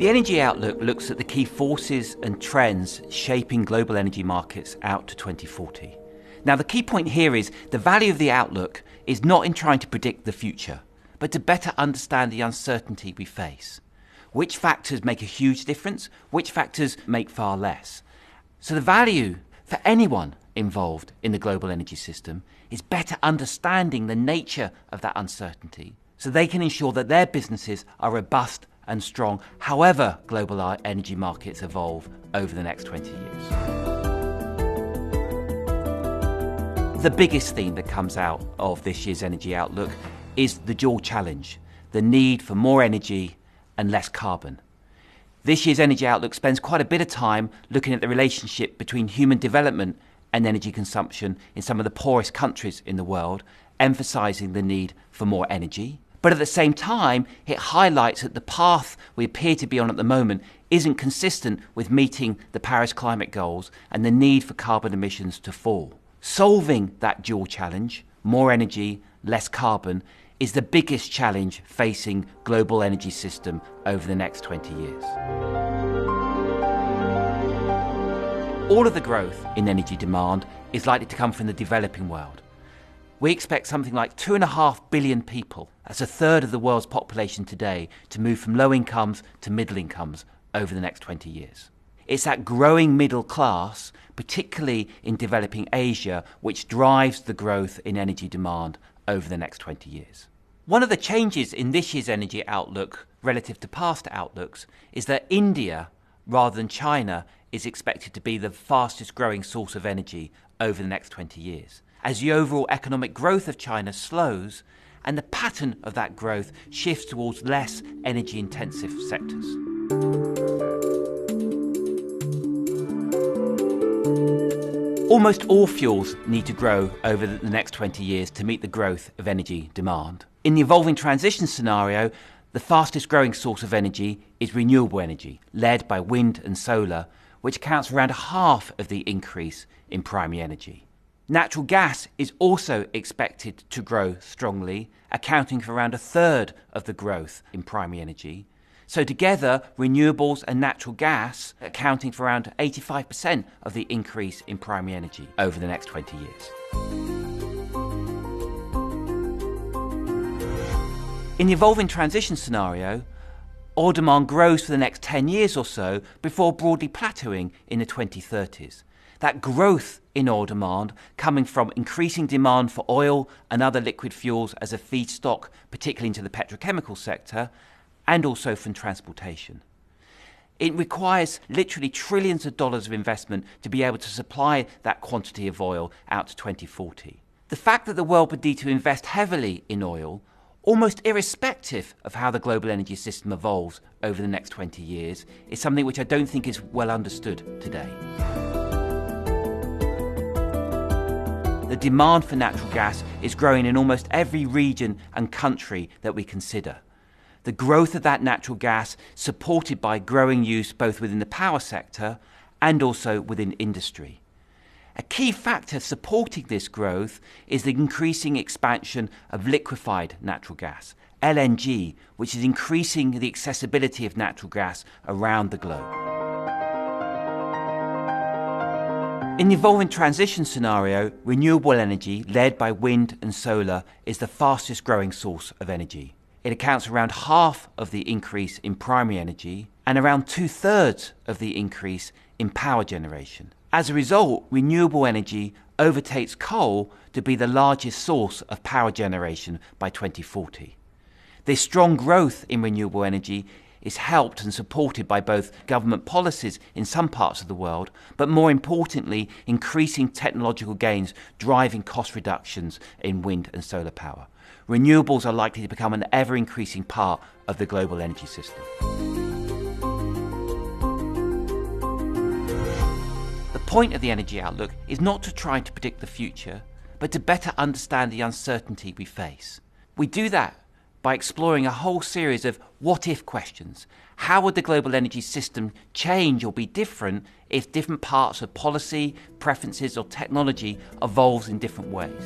The Energy Outlook looks at the key forces and trends shaping global energy markets out to 2040. Now, the key point here is the value of the outlook is not in trying to predict the future, but to better understand the uncertainty we face. Which factors make a huge difference, which factors make far less. So the value for anyone involved in the global energy system is better understanding the nature of that uncertainty so they can ensure that their businesses are robust and strong, however global energy markets evolve over the next 20 years. The biggest theme that comes out of this year's Energy Outlook is the dual challenge, the need for more energy and less carbon. This year's Energy Outlook spends quite a bit of time looking at the relationship between human development and energy consumption in some of the poorest countries in the world, emphasising the need for more energy. But at the same time, it highlights that the path we appear to be on at the moment isn't consistent with meeting the Paris climate goals and the need for carbon emissions to fall. Solving that dual challenge, more energy, less carbon, is the biggest challenge facing global energy system over the next 20 years. All of the growth in energy demand is likely to come from the developing world. We expect something like 2.5 billion people, that's a third of the world's population today, to move from low incomes to middle incomes over the next 20 years. It's that growing middle class, particularly in developing Asia, which drives the growth in energy demand over the next 20 years. One of the changes in this year's Energy Outlook relative to past outlooks is that India, rather than China, is expected to be the fastest growing source of energy over the next 20 years. As the overall economic growth of China slows and the pattern of that growth shifts towards less energy intensive sectors. Almost all fuels need to grow over the next 20 years to meet the growth of energy demand. In the evolving transition scenario, the fastest growing source of energy is renewable energy, led by wind and solar, which accounts for around half of the increase in primary energy. Natural gas is also expected to grow strongly, accounting for around a third of the growth in primary energy. So together, renewables and natural gas accounting for around 85% of the increase in primary energy over the next 20 years. In the evolving transition scenario, oil demand grows for the next 10 years or so before broadly plateauing in the 2030s. That growth in oil demand coming from increasing demand for oil and other liquid fuels as a feedstock, particularly into the petrochemical sector, and also from transportation. It requires literally trillions of dollars of investment to be able to supply that quantity of oil out to 2040. The fact that the world would need to invest heavily in oil, almost irrespective of how the global energy system evolves over the next 20 years, is something which I don't think is well understood today. The demand for natural gas is growing in almost every region and country that we consider. The growth of that natural gas supported by growing use both within the power sector and also within industry. A key factor supporting this growth is the increasing expansion of liquefied natural gas, LNG, which is increasing the accessibility of natural gas around the globe. In the evolving transition scenario, renewable energy, led by wind and solar, is the fastest growing source of energy. It accounts for around half of the increase in primary energy and around 2/3 of the increase in power generation. As a result, renewable energy overtakes coal to be the largest source of power generation by 2040. This strong growth in renewable energy is helped and supported by both government policies in some parts of the world, but more importantly, increasing technological gains driving cost reductions in wind and solar power. Renewables are likely to become an ever-increasing part of the global energy system. The point of the Energy Outlook is not to try to predict the future, but to better understand the uncertainty we face. We do that by exploring a whole series of what-if questions. How would the global energy system change or be different if different parts of policy, preferences or technology evolves in different ways?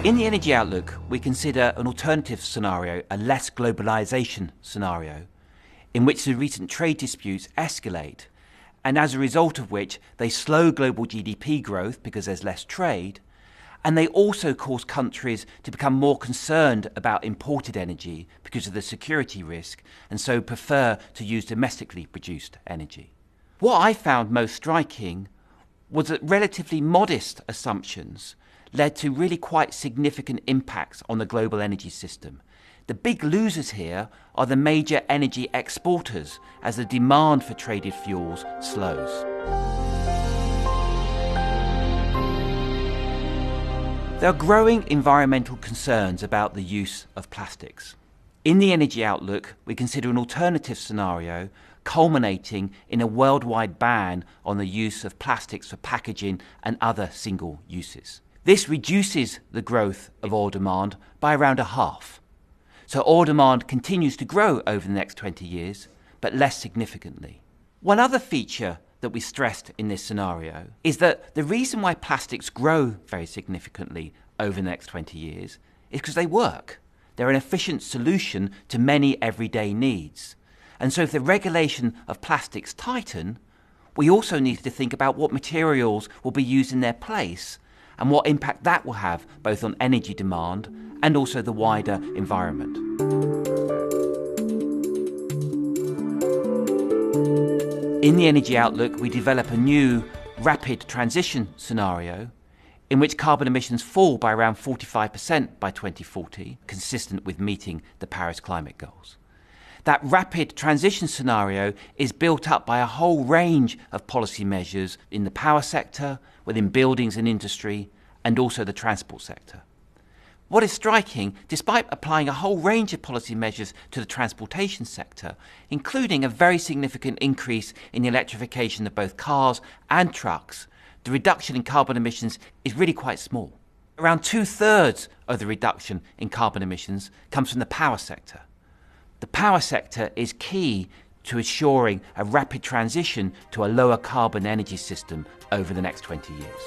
In the Energy Outlook, we consider an alternative scenario, a less globalisation scenario, in which the recent trade disputes escalate, and as a result of which they slow global GDP growth because there's less trade, and they also cause countries to become more concerned about imported energy because of the security risk, and so prefer to use domestically produced energy. What I found most striking was that relatively modest assumptions led to really quite significant impacts on the global energy system. The big losers here are the major energy exporters as the demand for traded fuels slows. There are growing environmental concerns about the use of plastics. In the Energy Outlook, we consider an alternative scenario culminating in a worldwide ban on the use of plastics for packaging and other single uses. This reduces the growth of oil demand by around a half. So oil demand continues to grow over the next 20 years, but less significantly. One other feature that we stressed in this scenario is that the reason why plastics grow very significantly over the next 20 years is because they work. They're an efficient solution to many everyday needs. And so if the regulation of plastics tighten, we also need to think about what materials will be used in their place and what impact that will have both on energy demand and also the wider environment. In the Energy Outlook, we develop a new rapid transition scenario in which carbon emissions fall by around 45% by 2040, consistent with meeting the Paris climate goals. That rapid transition scenario is built up by a whole range of policy measures in the power sector, within buildings and industry, and also the transport sector. What is striking, despite applying a whole range of policy measures to the transportation sector, including a very significant increase in the electrification of both cars and trucks, the reduction in carbon emissions is really quite small. Around 2/3 of the reduction in carbon emissions comes from the power sector. The power sector is key to ensuring a rapid transition to a lower carbon energy system over the next 20 years.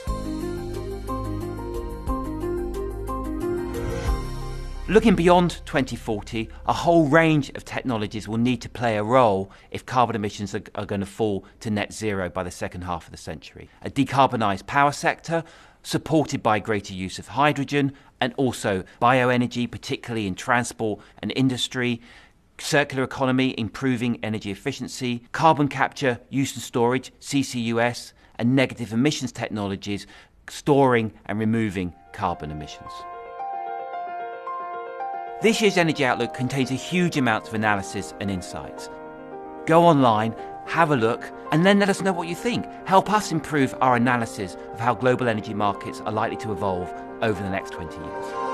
Looking beyond 2040, a whole range of technologies will need to play a role if carbon emissions are going to fall to net zero by the second half of the century. A decarbonised power sector, supported by greater use of hydrogen and also bioenergy, particularly in transport and industry, circular economy, improving energy efficiency, carbon capture, use and storage, CCUS, and negative emissions technologies, storing and removing carbon emissions. This year's Energy Outlook contains a huge amount of analysis and insights. Go online, have a look, and then let us know what you think. Help us improve our analysis of how global energy markets are likely to evolve over the next 20 years.